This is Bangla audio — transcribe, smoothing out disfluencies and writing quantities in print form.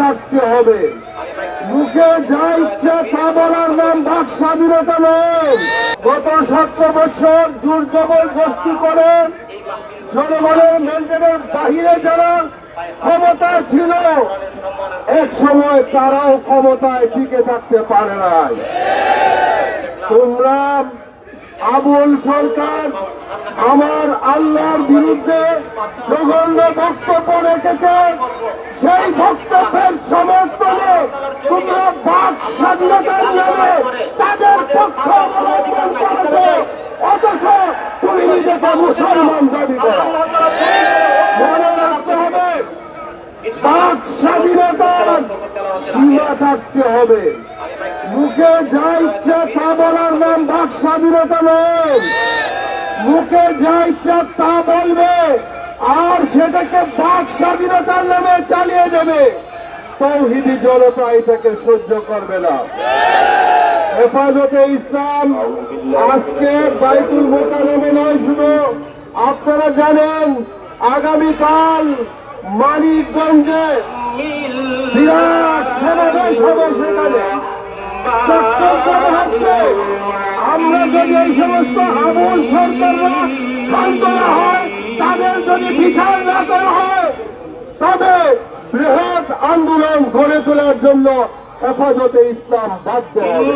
থাকতে হবে। মুখে যা ইচ্ছা তা বলার নাম বাক স্বাধীনতা নয়। গত 70 বছর জোর জবরদস্তি করে জনগণের ম্যান্ডেটের বাহিরে যারা ক্ষমতা ছিল, এক সময় তারাও ক্ষমতায় টিকে থাকতে পারে নাই। তোমরা আবুল সরকার আমার আল্লাহর বিরুদ্ধে জঘন্য বক্তব্য রেখেছে, সেই বক্তব্যের সমর্থনে তোমরা বাক স্বাধীনতার নামে তাদের পক্ষ অবলম্বন করেছে, অথচ তুমি নিজেকে মুসলমান দাবি করো। মনে রাখতে হবে, বাক স্বাধীনতার সীমা থাকতে হবে। মুখে যা ইচ্ছা তা বলার নাম বাক স্বাধীনতা নয়। মুখে যা ইচ্ছা তা বলবে আর সেটাকে বাক স্বাধীনতার নামে চালিয়ে দেবে, তৌহিদি জনতা এটাকে সহ্য করবে না। হেফাজতে ইসলাম আজকে বাইতুল মোকাররমে নয়, শুধু আপনারা জানেন আগামীকাল মানিকগঞ্জে বিরাট সমাবেশ হবে। সেখানে চক্কর করা হচ্ছে, আমরা যদি এই সমস্ত আবুল সরকাররা শান্ত না হয়, তাদের যদি বিচার না করা হয়, তবে বৃহৎ আন্দোলন গড়ে তোলার জন্য হেফাজতে ইসলাম বাধ্য হবে।